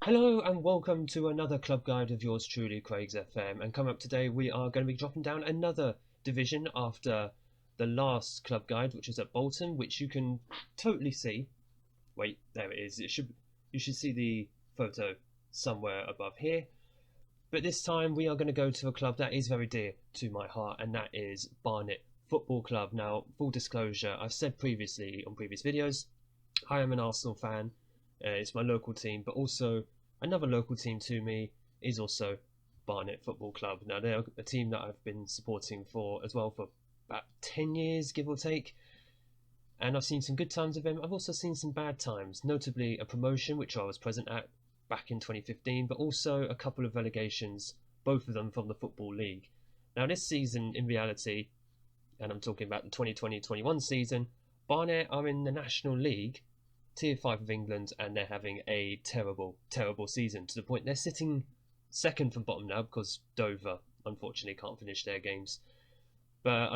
Hello and welcome to another club guide of yours truly, Craig's FM. And coming up today, we are going to be dropping down another division after the last club guide, which is at Bolton, which you can totally see. Wait, there it is. You should see the photo somewhere above here. But this time we are going to go to a club that is very dear to my heart, and that is Barnet Football Club. Now, full disclosure, I've said previously on previous videos, I am an Arsenal fan. It's my local team, but also another local team to me is also Barnet Football Club. Now, they're a team that I've been supporting for about 10 years, give or take. And I've seen some good times with them. I've also seen some bad times, notably a promotion, which I was present at back in 2015, but also a couple of relegations, both of them from the Football League. Now, this season, in reality, and I'm talking about the 2020-21 season, Barnet are in the National League, Tier 5 of England, and they're having a terrible, terrible season, to the point they're sitting second from bottom now because Dover, unfortunately, can't finish their games. But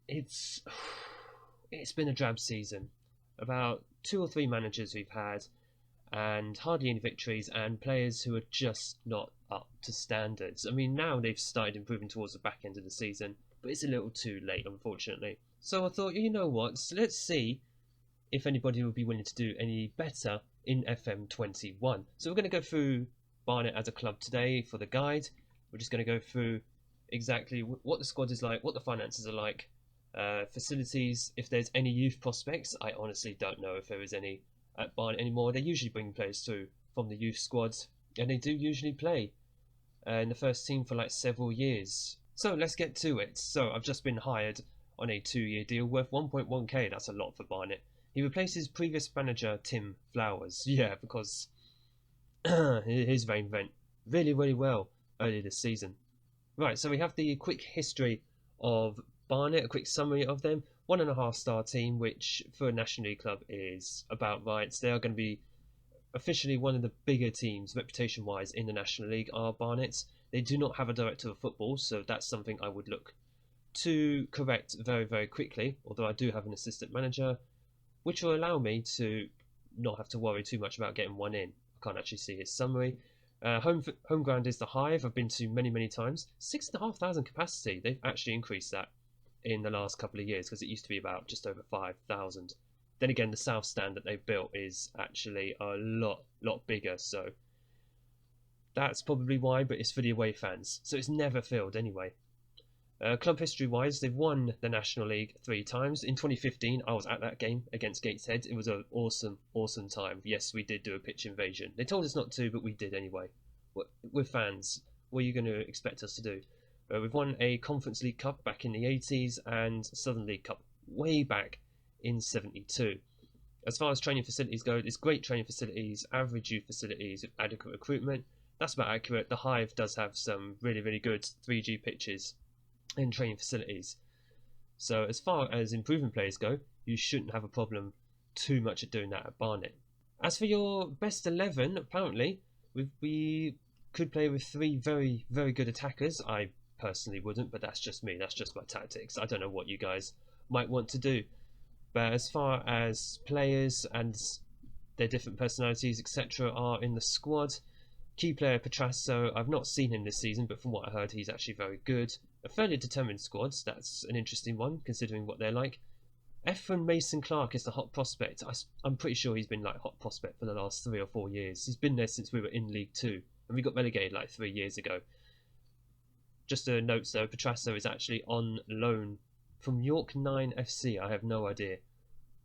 it's been a drab season. About 2 or 3 managers we've had, and hardly any victories, and players who are just not up to standards. I mean, now they've started improving towards the back end of the season, but it's a little too late, unfortunately. So I thought, you know what, let's see if anybody would be willing to do any better in FM21. So we're going to go through Barnet as a club today for the guide. We're just going to go through exactly what the squad is like, what the finances are like, facilities, if there's any youth prospects. I honestly don't know if there is any at Barnet anymore. They usually bring players through from the youth squads, and they do usually play in the first team for like several years. So let's get to it. So I've just been hired on a 2-year deal worth 1.1k. That's a lot for Barnet. He replaces previous manager Tim Flowers. Yeah, because his vein went really, really well earlier this season. Right, so we have the quick history of Barnet, a quick summary of them. 1.5-star team, which for a National League club is about right. They are going to be officially one of the bigger teams, reputation-wise, in the National League are Barnet. They do not have a director of football, so that's something I would look to correct very, very quickly, although I do have an assistant manager, which will allow me to not have to worry too much about getting one in. I can't actually see his summary. Home ground is the Hive. I've been to many, many times. 6,500 capacity. They've actually increased that in the last couple of years because it used to be about just over 5,000. Then again, the South Stand that they've built is actually a lot bigger. So that's probably why, but it's for the away fans. So it's never filled anyway. Club history-wise, they've won the National League 3 times. In 2015, I was at that game against Gateshead. It was an awesome, awesome time. Yes, we did do a pitch invasion. They told us not to, but we did anyway. We're fans. What are you going to expect us to do? We've won a Conference League Cup back in the 80s and Southern League Cup way back in 72. As far as training facilities go, there's great training facilities, average youth facilities, adequate recruitment. That's about accurate. The Hive does have some really, really good 3G pitches and training facilities. So as far as improving players go, you shouldn't have a problem too much at doing that at Barnet. As for your best 11, apparently, we could play with 3 very, very good attackers. I personally wouldn't, but that's just me. That's just my tactics. I don't know what you guys might want to do. But as far as players and their different personalities, etc., are in the squad, key player Petrasso, I've not seen him this season, but from what I heard, he's actually very good. A fairly determined squad, that's an interesting one, considering what they're like. Efren Mason Clark is the hot prospect. I'm pretty sure he's been like hot prospect for the last 3 or 4 years. He's been there since we were in League 2, and we got relegated like 3 years ago. Just a note though, Petrasso is actually on loan from York 9 FC. I have no idea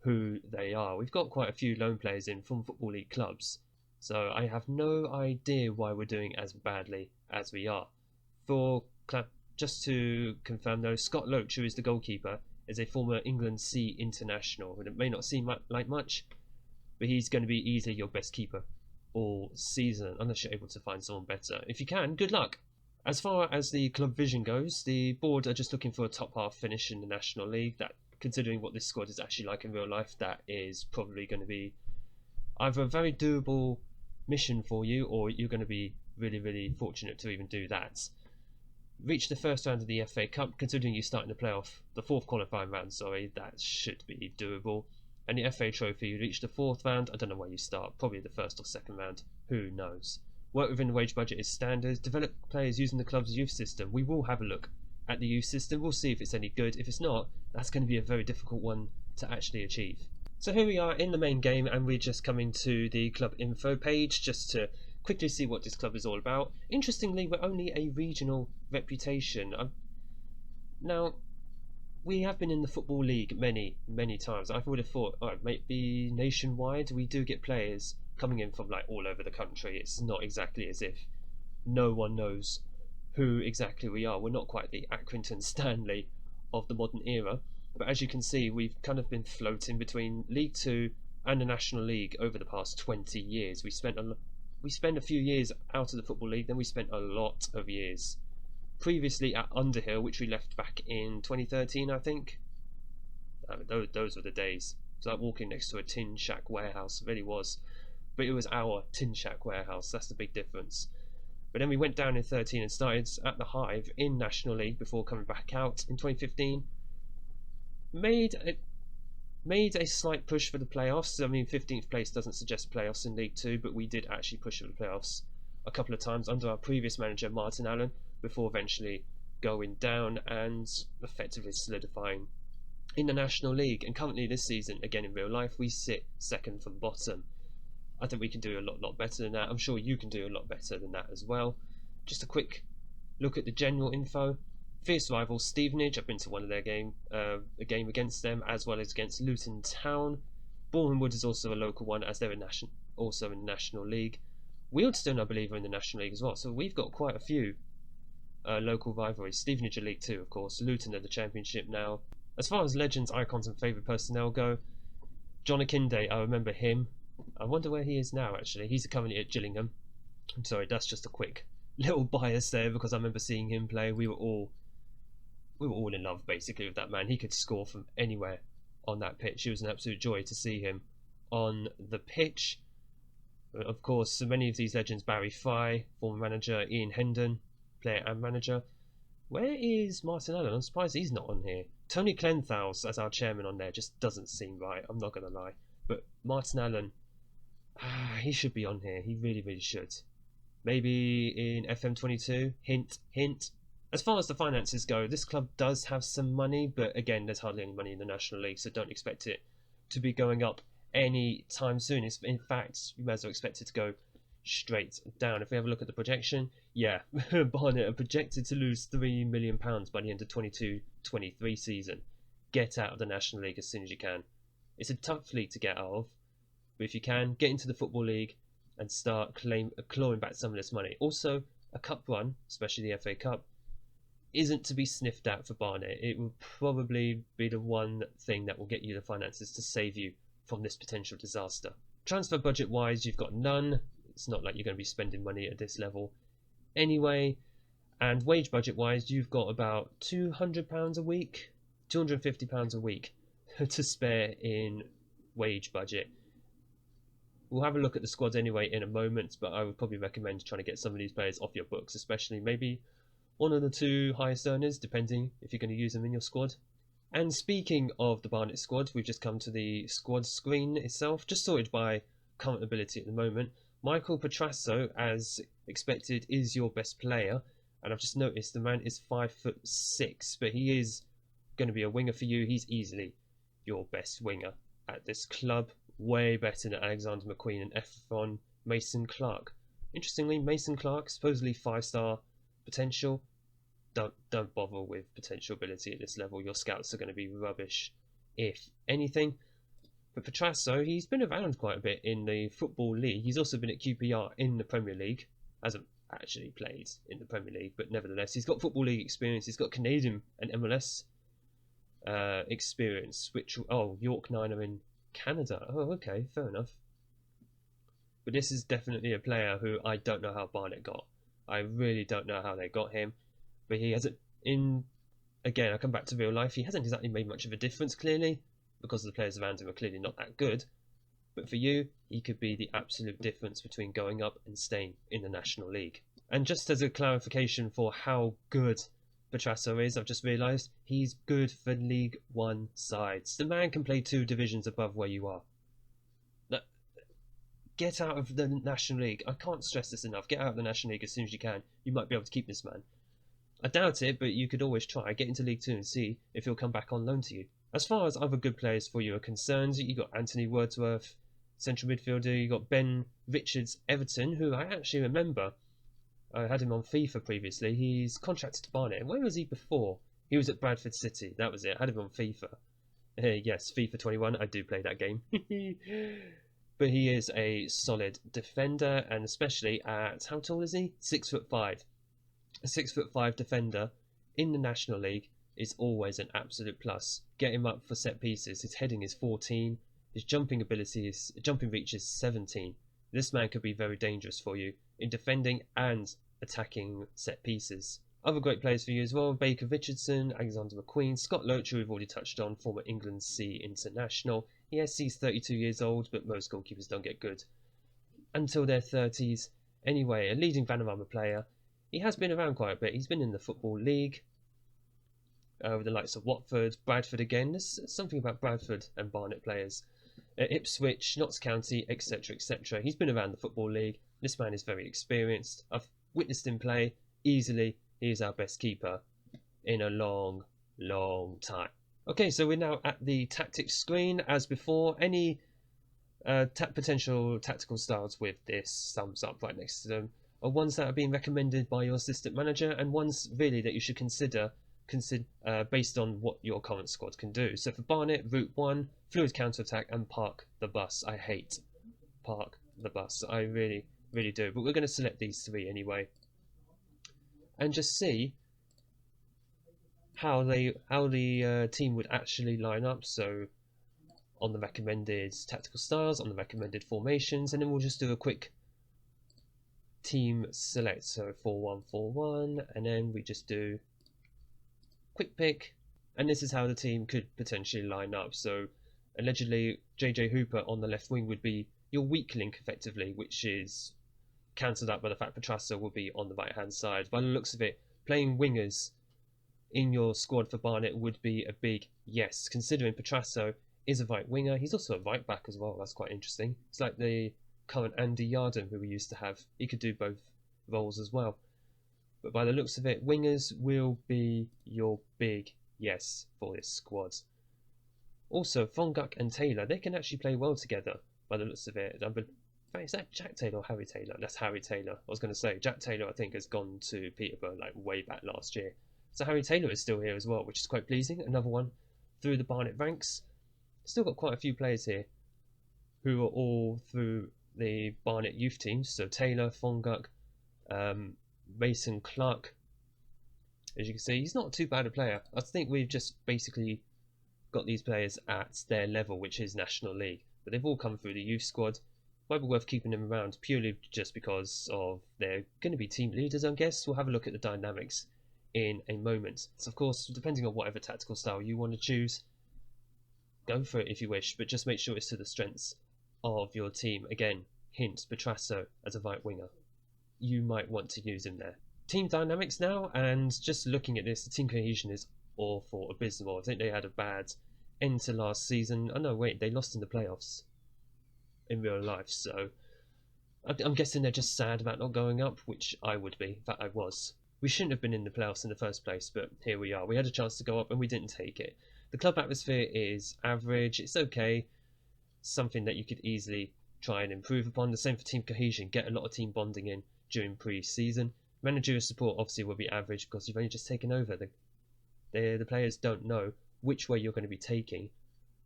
who they are. We've got quite a few loan players in from Football League clubs, so I have no idea why we're doing as badly as we are. Just to confirm though, Scott Loach, who is the goalkeeper, is a former England C international. And it may not seem like much, but he's going to be easily your best keeper all season, unless you're able to find someone better. If you can, good luck. As far as the club vision goes, the board are just looking for a top half finish in the National League. That, considering what this squad is actually like in real life, that is probably going to be either a very doable mission for you, or you're going to be really, really fortunate to even do that. Reach the first round of the FA Cup, considering you start in the playoff, the 4th qualifying round, that should be doable. And the FA Trophy, you reach the 4th round. I don't know where you start, probably the 1st or 2nd round, who knows. Work within the wage budget is standard. Develop players using the club's youth system. We will have a look at the youth system. We'll see if it's any good. If it's not, that's going to be a very difficult one to actually achieve. So here we are in the main game, and we're just coming to the club info page just to quickly see what this club is all about. Interestingly, we're only a regional reputation. Now, we have been in the Football League many times. I would have thought, oh, maybe nationwide. We do get players coming in from like all over the country. It's not exactly as if no one knows who exactly we are. We're not quite the Accrington Stanley of the modern era. But as you can see, we've kind of been floating between League Two and the National League over the past 20 years. We spent a few years out of the Football League, then we spent a lot of years previously at Underhill, which we left back in 2013, I think. Those were the days. It's like walking next to a tin shack warehouse. It really was. But it was our tin shack warehouse. That's the big difference. But then we went down in 13 and started at the Hive in National League before coming back out in 2015. Made a slight push for the playoffs. I mean, 15th place doesn't suggest playoffs in League 2, but we did actually push for the playoffs a couple of times under our previous manager, Martin Allen, before eventually going down and effectively solidifying in the National League. And currently this season, again in real life, we sit 2nd from bottom. I think we can do a lot better than that. I'm sure you can do a lot better than that as well. Just a quick look at the general info. Fierce rivals Stevenage. I've been to one of their a game against them, as well as against Luton Town. Boreham Wood is also a local one, as they're also in the National League. Wealdstone, I believe, are in the National League as well. So we've got quite a few local rivalries. Stevenage are League 2, of course. Luton are the Championship now. As far as legends, icons, and favourite personnel go, John Akinde, I remember him. I wonder where he is now, actually. He's currently at Gillingham. I'm sorry, that's just a quick little bias there, because I remember seeing him play. We were all in love, basically, with that man. He could score from anywhere on that pitch. It was an absolute joy to see him on the pitch. Of course, so many of these legends, Barry Fry, former manager, Ian Hendon, player and manager. Where is Martin Allen? I'm surprised he's not on here. Tony Clenthouse as our chairman on there just doesn't seem right, I'm not going to lie. But Martin Allen, he should be on here. He really should. Maybe in FM22, hint, hint. As far as the finances go, this club does have some money, but again, there's hardly any money in the National League, so don't expect it to be going up any time soon. In fact, you may as well expect it to go straight down. If we have a look at the projection, yeah, Barnet are projected to lose £3 million by the end of 22-23 season. Get out of the National League as soon as you can. It's a tough league to get out of, but if you can, get into the Football League and start clawing back some of this money. Also, a cup run, especially the FA Cup, isn't to be sniffed at for Barnet. It will probably be the one thing that will get you the finances to save you from this potential disaster. Transfer budget wise, you've got none. It's not like you're going to be spending money at this level anyway. And wage budget wise, you've got about £200 a week, £250 a week to spare in wage budget. We'll have a look at the squads anyway in a moment, but I would probably recommend trying to get some of these players off your books, especially maybe one of the two highest earners, depending if you're going to use them in your squad. And speaking of the Barnet squad, we've just come to the squad screen itself, just sorted by current ability at the moment. Michael Petrasso, as expected, is your best player, and I've just noticed the man is 5'6", but he is going to be a winger for you. He's easily your best winger at this club, way better than Alexander McQueen and Efron Mason Clark. Interestingly, Mason Clark, supposedly 5-star potential. Don't bother with potential ability at this level. Your scouts are going to be rubbish, if anything. But Petrasso, he's been around quite a bit in the Football League. He's also been at QPR in the Premier League. Hasn't actually played in the Premier League, but nevertheless, he's got Football League experience. He's got Canadian and MLS experience. York Nine are in Canada. Oh, okay, fair enough. But this is definitely a player who I don't know how Barnet got. I really don't know how they got him. But he hasn't, again, I come back to real life, he hasn't exactly made much of a difference, clearly, because the players around him are clearly not that good. But for you, he could be the absolute difference between going up and staying in the National League. And just as a clarification for how good Petrasso is, I've just realised, he's good for League One sides. The man can play 2 divisions above where you are. Get out of the National League. I can't stress this enough. Get out of the National League as soon as you can. You might be able to keep this man. I doubt it, but you could always try. Get into League 2 and see if he'll come back on loan to you. As far as other good players for you are concerned, you got Anthony Wordsworth, central midfielder. You got Ben Richards, Everton, who I actually remember. I had him on FIFA previously. He's contracted to Barnet. Where was he before? He was at Bradford City. That was it. I had him on FIFA. Yes, FIFA 21. I do play that game. But he is a solid defender, and especially at, how tall is he? 6'5". A 6'5" defender in the National League is always an absolute plus. Get him up for set pieces. His heading is 14. His jumping reach is 17. This man could be very dangerous for you in defending and attacking set pieces. Other great players for you as well: Baker Richardson, Alexander McQueen, Scott Loach, who we've already touched on, former England C international. Yes, he's 32 years old, but most goalkeepers don't get good until their 30s. Anyway, a leading Vanarama player. He has been around quite a bit. He's been in the Football League with the likes of Watford, Bradford again. There's something about Bradford and Barnet players. Ipswich, Notts County, etc, etc. He's been around the Football League. This man is very experienced. I've witnessed him play easily. He is our best keeper in a long, long time. Okay, so we're now at the tactics screen. As before, any potential tactical styles with this thumbs up right next to them are ones that are being recommended by your assistant manager, and ones really that you should consider based on what your current squad can do. So for Barnet, Route 1, fluid counter-attack, and park the bus. I hate park the bus. I really, really do. But we're going to select these 3 anyway, and just see how the team would actually line up. So on the recommended tactical styles, on the recommended formations, and then we'll just do a quick team select. So 4-1-4-1, and then we just do quick pick, and this is how the team could potentially line up. So allegedly JJ Hooper on the left wing would be your weak link effectively, which is cancelled out by the fact Petrasso will be on the right hand side. By the looks of it, playing wingers in your squad for Barnet would be a big yes, considering Petrasso is a right winger. He's also a right back as well. That's quite interesting. It's like the current Andy Yarden who we used to have. He could do both roles as well. But by the looks of it, wingers will be your big yes for this squad. Also, Fonguk and Taylor, they can actually play well together by the looks of it. Is that Jack Taylor or Harry Taylor? That's Harry Taylor. I was going to say, Jack Taylor I think has gone to Peterborough like way back last year. So Harry Taylor is still here as well, which is quite pleasing. Another one through the Barnet ranks. Still got quite a few players here who are all through the Barnet youth teams. So Taylor, Fonguk, Mason Clark. As you can see, he's not too bad a player. I think we've just basically got these players at their level, which is National League. But they've all come through the youth squad. Might be worth keeping them around purely just because of they're going to be team leaders, I guess. We'll have a look at the dynamics in a moment. So of course, depending on whatever tactical style you want to choose, go for it if you wish, but just make sure it's to the strengths of your team. Again, hint, Petrasso as a right winger. You might want to use him there. Team dynamics now, and just looking at this, the team cohesion is awful, abysmal. I think they had a bad end to last season. Oh no, wait, they lost in the playoffs in real life, so I'm guessing they're just sad about not going up, which I would be. In fact, I was. We shouldn't have been in the playoffs in the first place, but here we are. We had a chance to go up and we didn't take it. The club atmosphere is average. It's okay. Something that you could easily try and improve upon. The same for team cohesion. Get a lot of team bonding in during pre-season. Managerial support obviously will be average because you've only just taken over. The players don't know which way you're going to be taking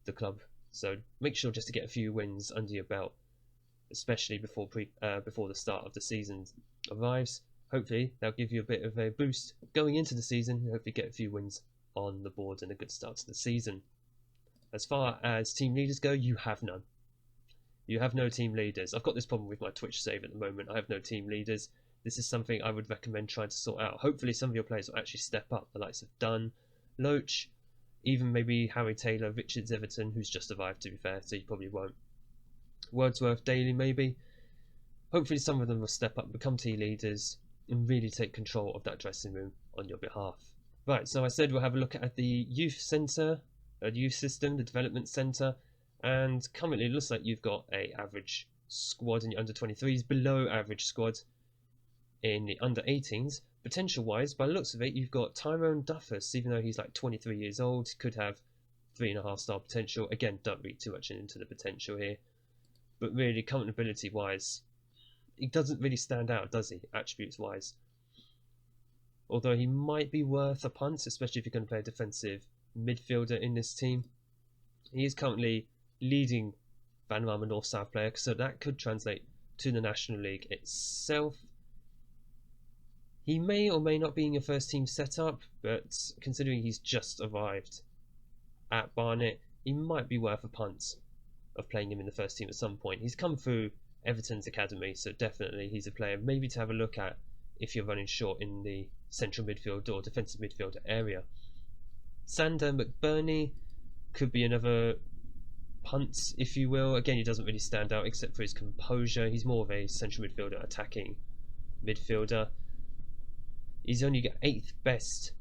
the club. So make sure just to get a few wins under your belt, especially before the start of the season arrives. Hopefully they'll give you a bit of a boost going into the season. Hopefully get a few wins on the board and a good start to the season. As far as team leaders go, you have none. You have no team leaders. I've got this problem with my Twitch save at the moment. I have no team leaders. This is something I would recommend trying to sort out. Hopefully some of your players will actually step up. The likes of Dunn, Loach, even maybe Harry Taylor, Richards, Everton, who's just arrived to be fair, so you probably won't. Wordsworth, Daly maybe. Hopefully some of them will step up, become team leaders, and really take control of that dressing room on your behalf. Right, so I said we'll have a look at the youth centre, youth system, the development centre, and currently it looks like you've got a average squad in your under 23s, below average squad in the under 18s. Potential wise, by the looks of it, you've got Tyrone Duffus, even though he's like 23 years old, could have 3.5-star potential. Again, don't read too much into the potential here, but really, current ability wise, he doesn't really stand out, does he, attributes wise? Although he might be worth a punt, especially if you're going to play a defensive midfielder in this team. He is currently leading Vanarama North-South player, so that could translate to the National League itself. He may or may not be in your first team setup, but considering he's just arrived at Barnet, he might be worth a punt of playing him in the first team at some point. He's come through Everton's academy, so definitely he's a player maybe to have a look at if you're running short in the central midfield or defensive midfielder area. Sander McBurney could be another punt, if you will. Again, he doesn't really stand out except for his composure. He's more of a central midfielder, attacking midfielder. He's only got 8th best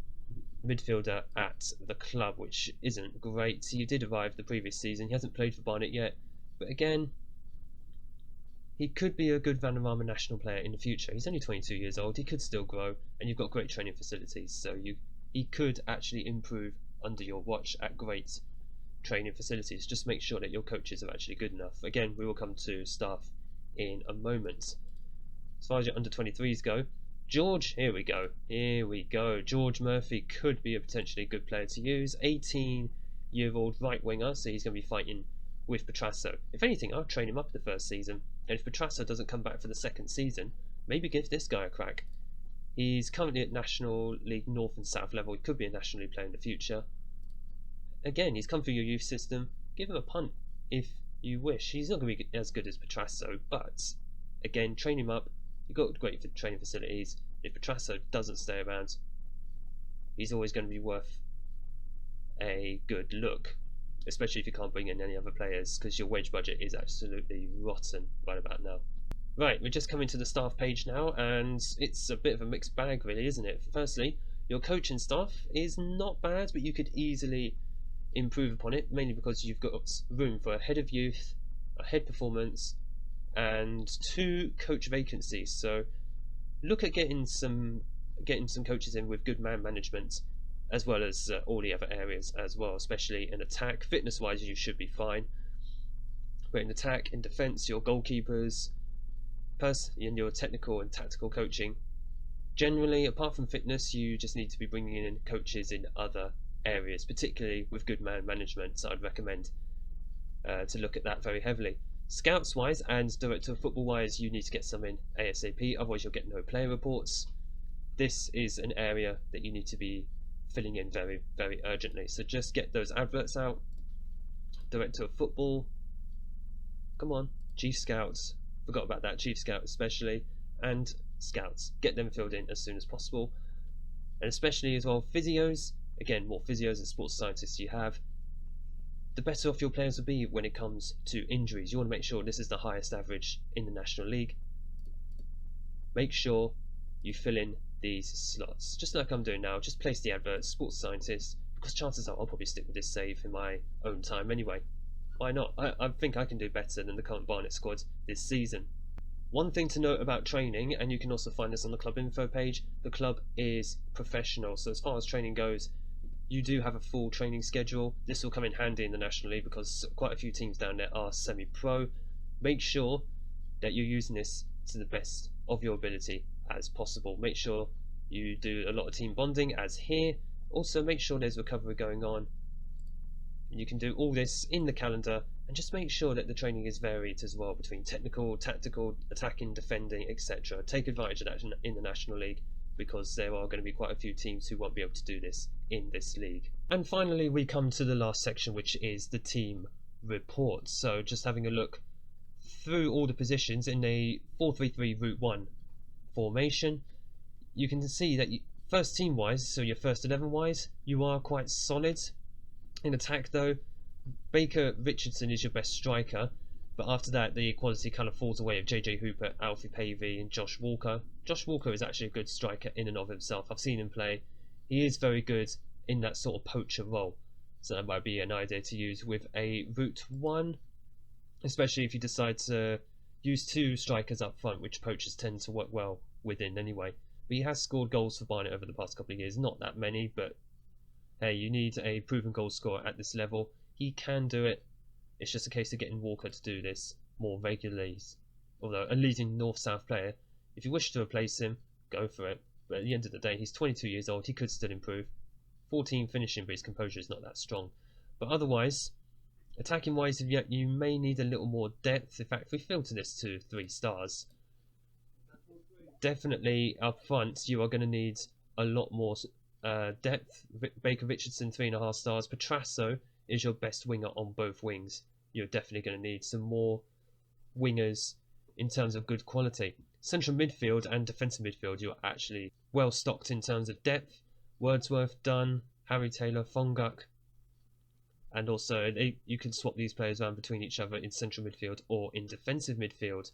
midfielder at the club, which isn't great. He did arrive the previous season. He hasn't played for Barnet yet, but again, he could be a good Vanarama national player in the future. He's only 22 years old. He could still grow, and you've got great training facilities, so he could actually improve under your watch at great training facilities. Just make sure that your coaches are actually good enough. Again, we will come to staff in a moment. As far as your under 23s go, George, here we go. George Murphy could be a potentially good player to use. 18-year-old right winger, so he's going to be fighting with Petrasso. If anything, I'll train him up the first season, and if Petrasso doesn't come back for the second season, maybe give this guy a crack. He's currently at National League North and South level. He could be a National League player in the future. Again, he's come through your youth system. Give him a punt if you wish. He's not going to be as good as Petrasso, but again, train him up. You've got great training facilities. If Petrasso doesn't stay around, he's always going to be worth a good look, especially if you can't bring in any other players, because your wage budget is absolutely rotten right about now. Right, we're just coming to the staff page now, and it's a bit of a mixed bag really, isn't it? Firstly, your coaching staff is not bad, but you could easily improve upon it, mainly because you've got room for a head of youth, a head performance, and 2 coach vacancies. So look at getting some coaches in with good man management, as well as all the other areas as well, especially in attack. Fitness wise, you should be fine, but in attack, in defence, your goalkeepers, in your technical and tactical coaching, generally, apart from fitness, you just need to be bringing in coaches in other areas, particularly with good man management. So I'd recommend to look at that very heavily. Scouts wise and director of football wise, you need to get some in ASAP, otherwise you'll get no player reports. This is an area that you need to be filling in very, very urgently. So just get those adverts out. Director of football, come on, chief scouts, forgot about that, chief scout especially, and scouts, get them filled in as soon as possible. And especially as well, physios, again, more physios and sports scientists you have, the better off your players will be when it comes to injuries. You want to make sure this is the highest average in the National League. Make sure you fill in these slots, just like I'm doing now. Just place the adverts, sports scientist, because chances are I'll probably stick with this save in my own time anyway. Why not? I think I can do better than the current Barnet squad this season. One thing to note about training, and you can also find this on the club info page, the club is professional. So as far as training goes, you do have a full training schedule. This will come in handy in the National League because quite a few teams down there are semi-pro. Make sure that you're using this to the best of your ability as possible. Make sure you do a lot of team bonding as here. Also make sure there's recovery going on. You can do all this in the calendar, and just make sure that the training is varied as well between technical, tactical, attacking, defending, etc. Take advantage of that in the National League, because there are going to be quite a few teams who won't be able to do this in this league. And finally, we come to the last section, which is the team report. So just having a look through all the positions in a 4-3-3 Route 1 formation, you can see that first team wise, so your first 11 wise, you are quite solid. In attack though, Baker Richardson is your best striker, but after that the equality kind of falls away of JJ Hooper, Alfie Pavey and Josh Walker. Josh Walker is actually a good striker in and of himself. I've seen him play. he is very good in that sort of poacher role. So that might be an idea to use with a route 1, especially if you decide to use 2 strikers up front, which poachers tend to work well within anyway. But he has scored goals for Barnet over the past couple of years, not that many, but hey, you need a proven goal scorer at this level. He can do it. It's just a case of getting Walker to do this more regularly. Although a leading north-south player, if you wish to replace him, go for it. But at the end of the day, he's 22 years old. He could still improve. 14 finishing, but his composure is not that strong. But otherwise, attacking wise, you may need a little more depth. In fact, if we filter this to 3 stars, definitely up front you are going to need a lot more depth. Baker Richardson 3.5 stars. Petrasso is your best winger on both wings. You're definitely going to need some more wingers in terms of good quality. Central midfield and defensive midfield, you're actually well stocked in terms of depth. Wordsworth, Dunn, Harry Taylor, Fonguk, and also you can swap these players around between each other in central midfield or in defensive midfield.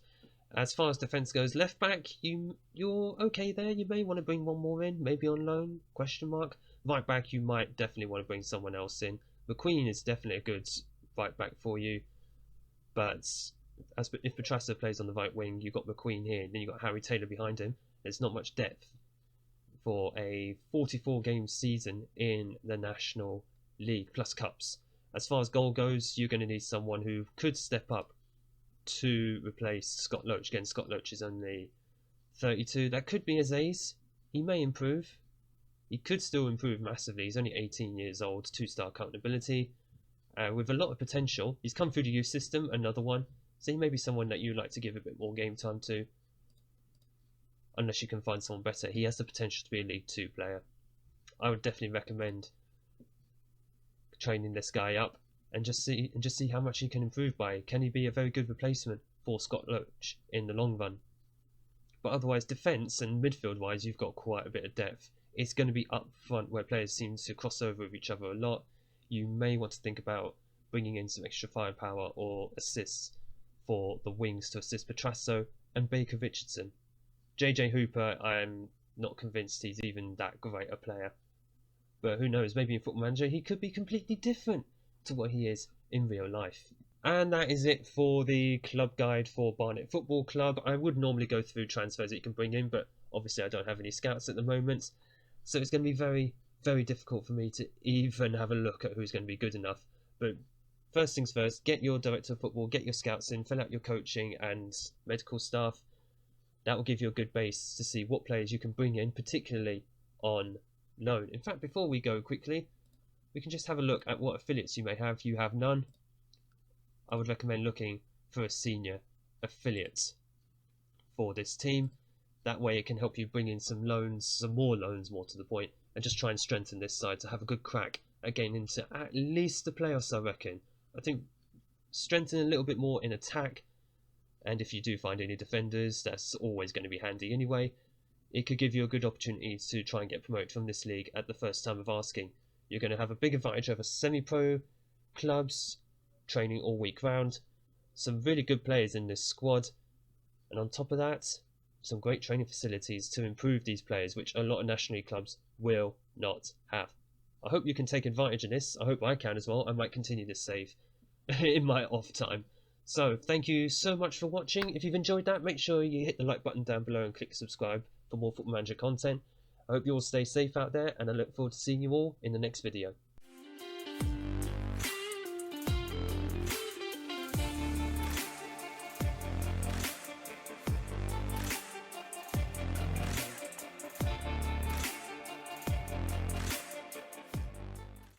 As far as defence goes, left back, you're okay there. You may want to bring one more in, maybe on loan, question mark. Right back, you might definitely want to bring someone else in. McQueen is definitely a good right back for you, but if Petrasso plays on the right wing, you've got McQueen here, then you've got Harry Taylor behind him. There's not much depth for a 44-game season in the National League plus Cups. As far as goal goes, you're going to need someone who could step up to replace Scott Loach. Again, Scott Loach is only 32. That could be Azaze. He may improve. He could still improve massively. He's only 18 years old, 2-star current ability, with a lot of potential. He's come through the youth system, another one. So he may be someone that you like to give a bit more game time to. Unless you can find someone better. He has the potential to be a League 2 player. I would definitely recommend training this guy up and just see how much he can improve by. Can he be a very good replacement for Scott Loach in the long run? But otherwise, defence and midfield wise, you've got quite a bit of depth. It's going to be up front where players seem to cross over with each other a lot. You may want to think about bringing in some extra firepower or assists for the wings to assist Petrasso and Baker Richardson. JJ Hooper, I'm not convinced he's even that great a player. But who knows, maybe in Football Manager he could be completely different to what he is in real life. And that is it for the club guide for Barnet Football Club. I would normally go through transfers that you can bring in, but obviously I don't have any scouts at the moment. So it's going to be very, very difficult for me to even have a look at who's going to be good enough. But first things first, get your director of football, get your scouts in, fill out your coaching and medical staff. That will give you a good base to see what players you can bring in, particularly on loan. In fact, before we go quickly, we can just have a look at what affiliates you may have. You have none. I would recommend looking for a senior affiliate for this team. That way it can help you bring in some loans, some more loans more to the point, and just try and strengthen this side to have a good crack at getting into at least the playoffs, I reckon. I think strengthen a little bit more in attack, and if you do find any defenders, that's always going to be handy anyway. It could give you a good opportunity to try and get promoted from this league at the first time of asking. You're going to have a big advantage over semi-pro clubs, training all week round, some really good players in this squad, and on top of that, some great training facilities to improve these players, which a lot of National League clubs will not have. I hope you can take advantage of this. I hope I can as well. I might continue this save in my off time. So, thank you so much for watching. If you've enjoyed that, make sure you hit the like button down below and click subscribe for more Football Manager content. I hope you all stay safe out there, and I look forward to seeing you all in the next video.